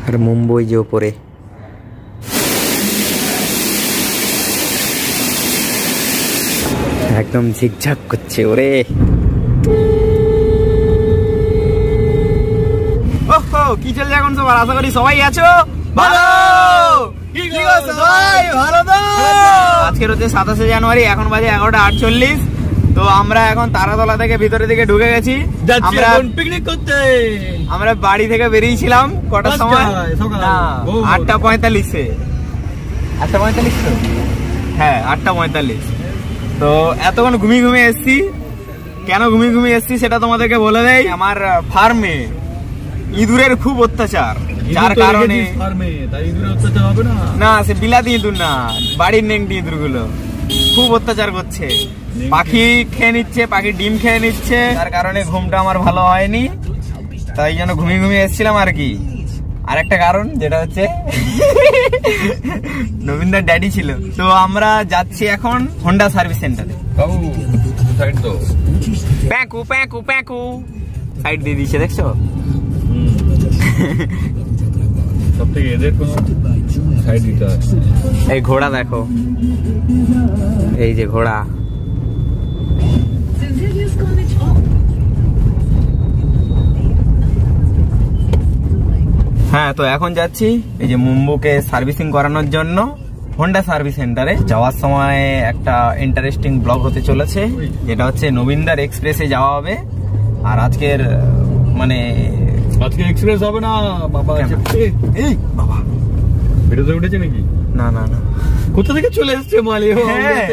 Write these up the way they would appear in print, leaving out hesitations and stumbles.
আর মুম্বই যে ওপরে একদম ঝিকঝাক করছে ওরে। ওহো কি চলছে এখন সবার? আশা করি সবাই আছো ভালো। আজকের হচ্ছে 27শে জানুয়ারি, এখন বাজে 11:48। তো আমরা এখন তারাতলা থেকে ভিতরের দিকে ঢুকে গেছি। আমরা পিকনিক করতে আমরা বাড়ি থেকে বেরিয়েছিলাম কটার সময়? 8:45-এ। 8:45 তো? হ্যাঁ 8:45। তো এতক্ষণ ঘুমিয়ে ঘুমিয়ে এসছি। কেন ঘুমিয়ে ঘুমিয়ে এসছি সেটা তোমাদেরকে বলে দেই। আমার ফার্মে ইঁদুরের খুব অত্যাচার, যার কারণে না সে বিলাতি ইঁদুর না, বাড়ির নেংটি ইঁদুর গুলো খুব অত্যাচার করছে। পাখি খেয়ে নিচ্ছে, পাখি ডিম খেয়ে নিচ্ছে, তার কারণে ঘুমটা আমার ভালো হয়নি। তাই জন্য ঘুমিয়ে ঘুমিয়ে এসেছিলাম আর কি। আর একটা কারণ যেটা হচ্ছে নবীনদার ড্যাডি ছিল। তো আমরা যাচ্ছি এখন হোন্ডা সার্ভিস সেন্টারে। প্যাকু প্যাকু প্যাকু সাইড দিয়ে দিচ্ছে, দেখছো? সবথেকে এদের কোনো সাইড দিতে হয়। এই ঘোড়া দেখো, এই যে ঘোড়া। হ্যাঁ তো এখন যাচ্ছি এই যে মুম্বুকে সার্ভিসিং করানোর জন্য হোন্ডা সার্ভিস সেন্টারে। যাওয়ার সময় একটা ইন্টারেস্টিং ব্লগ হতে চলেছে, যেটা হচ্ছে নবীনদার এক্সপ্রেসে যাওয়া হবে। আর আজকের মানে আজকে এক্সপ্রেস হবে না বাবা। এই বাবা ভিডিওতে উঠেছে নাকি? না না না, কোথা থেকে চলে এসছে মালি?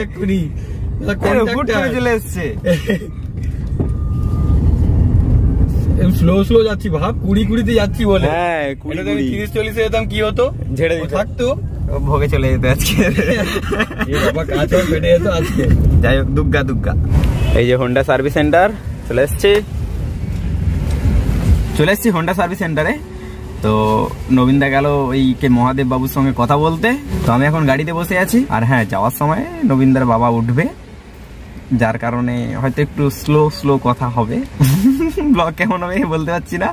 এক্ষুনি চলে এসছে। স্লো স্লো যাচ্ছি ভাব, 20-20-তে যাচ্ছি বলে। হ্যাঁ 30-40-এ যেতাম কি হতো? ঝেড়ে দিত, থাকতো ভোগে চলে যেত আজকে। বাবা কাজ ফেটে যেত আজকে। যাই হোক, দুগ্গা দুগ্গা। এই যে হোন্ডা সার্ভিস সেন্টার চলে এসছি হোন্ডা সার্ভিস সেন্টারে। তো নবীনদা গেল ওই কে মহাদেব বাবুর সঙ্গে কথা বলতে। তো আমি এখন গাড়িতে বসে আছি। আর হ্যাঁ, যাওয়ার সময় নবীনদার বাবা উঠবে, যার কারণে হয়তো একটু স্লো স্লো কথা হবে। ব্লগ কেমন হবে বলতে পারছি না,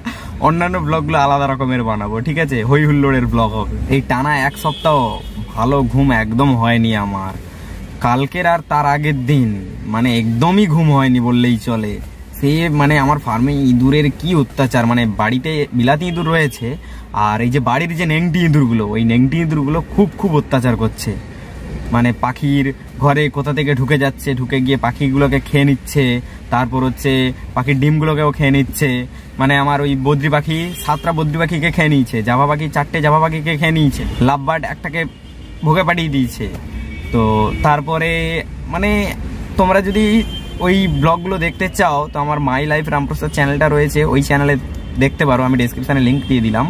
অন্যান্য ব্লগগুলো আলাদা রকমের বানাবো, ঠিক আছে? হই হুল্লোড়ের ব্লগ হবে। এই টানা 1 সপ্তাহ ভালো ঘুম একদম হয়নি আমার। কালকের আর তার আগের দিন মানে একদমই ঘুম হয়নি বললেই চলে। সে মানে আমার ফার্মে ইঁদুরের কি অত্যাচার, মানে বাড়িতে বিলাতি ইঁদুর রয়েছে, আর এই যে বাড়ির যে নেংটি ইঁদুরগুলো, ওই নেংটি ইঁদুরগুলো খুব খুব অত্যাচার করছে। মানে পাখির ঘরে কোথা থেকে ঢুকে যাচ্ছে, ঢুকে গিয়ে পাখিগুলোকে খেয়ে নিচ্ছে, তারপর হচ্ছে পাখির ডিমগুলোকেও খেয়ে নিচ্ছে। মানে আমার ওই বদ্রি পাখি 7টা বদ্রি পাখিকে খেয়ে নিয়েছে, জাভা পাখি 4টে জাভা পাখিকে খেয়ে নিয়েছে, লাভবার্ড একটাকে ভোগে পাঠিয়ে দিয়েছে। তো তারপরে মানে তোমরা যদি ওই ব্লগগুলো দেখতে চাও তো আমার মাই লাইফ রামপ্রসাদ চ্যানেলটা রয়েছে, ওই চ্যানেলে দেখতে পারো, আমি ডেসক্রিপশনে লিঙ্ক দিয়ে দিলাম।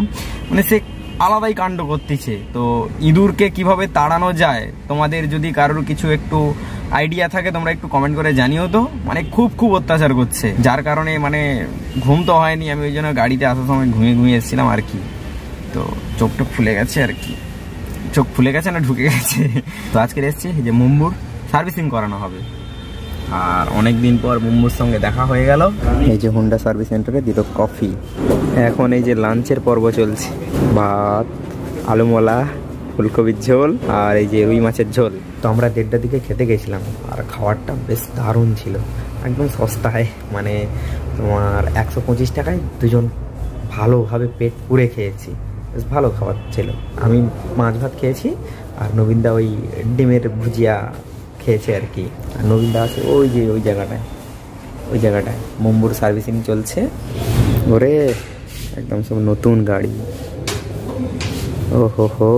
মানে সে আলাদাই কাণ্ড করতেছে। তো ইঁদুরকে কিভাবে তাড়ানো যায়, তোমাদের যদি কারোর কিছু একটু আইডিয়া থাকে তোমরা একটু কমেন্ট করে জানিও তো। মানে খুব খুব অত্যাচার করছে, যার কারণে মানে ঘুম তো হয়নি। আমি ওই জন্য গাড়িতে আসার সময় ঘুমিয়ে ঘুমিয়ে এসেছিলাম আর কি। তো চোখটা ফুলে গেছে আর কি, চোখ ফুলে গেছে না ঢুকে গেছে। তো আজকে এসেছি যে মুম্বুর সার্ভিসিং করানো হবে, আর অনেকদিন পর মুম্বুর সঙ্গে দেখা হয়ে গেল। এই যে হোন্ডা সার্ভিস সেন্টারে দিল কফি। এখন এই যে লাঞ্চের পর্ব চলছে, ভাত, আলুমলা, ফুলকপির ঝোল আর এই যে রুই মাছের ঝোল। তো আমরা 1:30টার দিকে খেতে গেছিলাম, আর খাবারটা বেশ দারুণ ছিল, একদম সস্তায়। মানে তোমার 125 টাকায় দুজন ভালোভাবে পেট পুড়ে খেয়েছি, বেশ ভালো খাবার ছিল। আমি মাছ ভাত খেয়েছি, আর নবীনদা ওই ডিমের ভুজিয়া খেয়েছে আর কি। আর নবীনদা আছে ওই যে ওই জায়গাটায় মুম্বুর সার্ভিসিং চলছে। ওরে একদম সব নতুন গাড়ি, ও হো হো।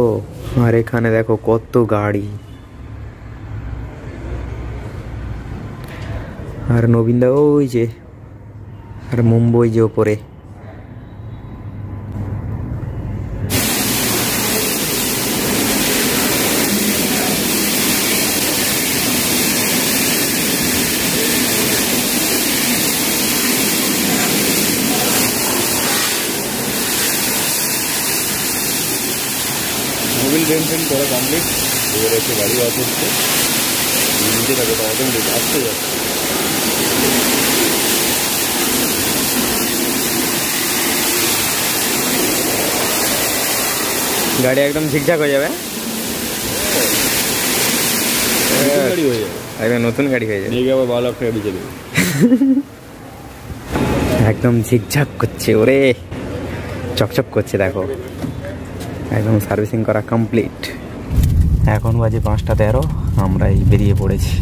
আর এখানে দেখো কত গাড়ি। আর নবীনদা ওই যে, আর মুম্বই যে ওপরে। মোবিল ড্রেন করা কমপ্লিট। এবার এসে গাড়ি ওয়াশ হচ্ছে, নিচে থাকে তো অটোমেটিক আসতে যাচ্ছে। গাড়ি একদম ঠিকঠাক হয়ে যাবে, গাড়ি হয়ে যাবে, একদম নতুন গাড়ি হয়ে যাবে, আবার 12 লাখ টাকা দিয়ে যাবে। একদম ঝিকঝাক করছে, ওরে চকচক করছে, দেখো একদম সার্ভিসিং করা কমপ্লিট। এখন বাজে 5টা 13, আমরা এই বেরিয়ে পড়েছি।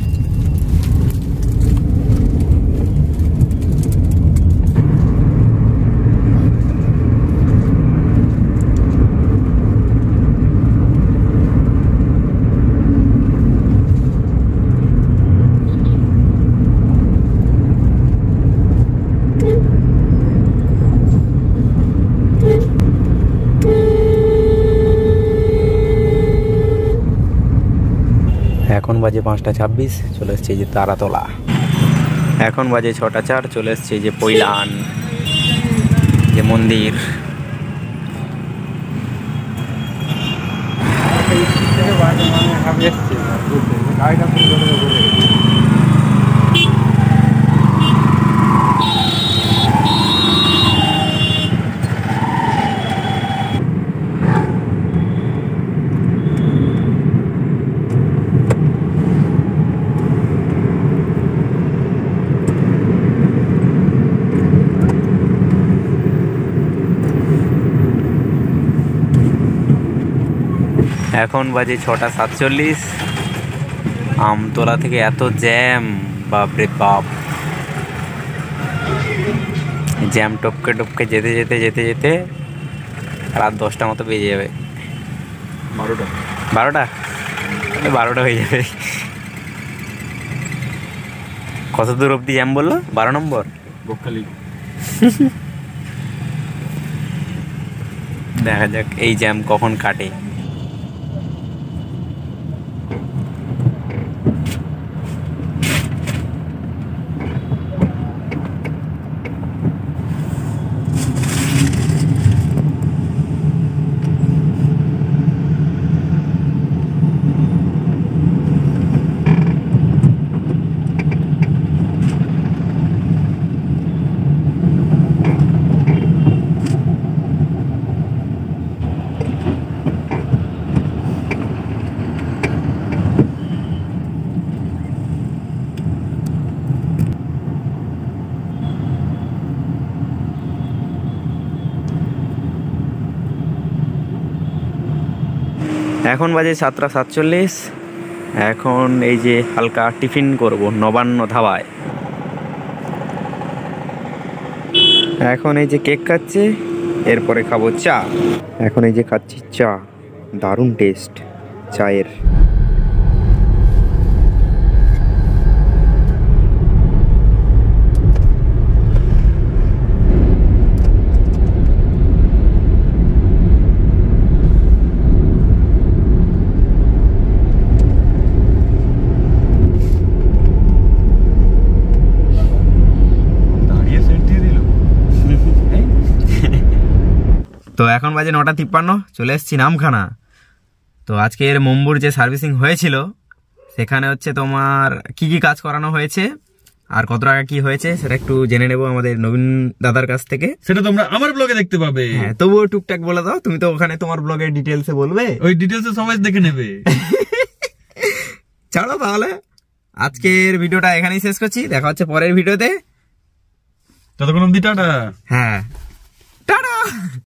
এখন বাজে 5টা 26, চলে এসছে এই যে তারাতলা। এখন বাজে 6টা 4, চলে এসছে এই যে পৈলান যে মন্দির। এখন বাজে 6টা 47, আমতলা থেকে এত জ্যাম, বাপরে বাপ। জ্যাম টপকে টপকে যেতে যেতে যেতে যেতে রাত 10টা মতো বেজে যাবে। 12টা হয়ে যাবে। কত দূর অব্দি জ্যাম বললো? 12 নম্বর বকখালি। দেখা যাক এই জ্যাম কখন কাটে। এখন বাজে 7টা 47, এখন এই যে হালকা টিফিন করব নবান্ন ধাবায়। এখন এই যে কেক খাচ্ছে, এরপরে খাবো চা। এখন এই যে খাচ্ছি চা, দারুণ টেস্ট চায়ের। তো এখন বাজে 9টা 53, চলে এসেছি নামখানা। তো আজকের মুম্বুর যে সার্ভিসিং হয়েছিল সেখানে হচ্ছে তোমার কি কি কাজ করানো হয়েছে আর কত টাকা কি হয়েছে সেটা একটু জেনে নেবো আমাদের নবীন দাদার কাছ থেকে। সেটা তোমরা আমার ব্লগে দেখতে পাবে। হ্যাঁ, তবুও টুকটাক বলে দাও, তুমি তো ওখানে তোমার ব্লগে ডিটেলসে বলবে, ওই ডিটেলসে সবাই দেখে নেবে। ছাড়ো তাহলে, আজকের ভিডিওটা এখানেই শেষ করছি, দেখা হচ্ছে পরের ভিডিওতে। ততক্ষণ অবধি টাটা। হ্যাঁ, টাটা।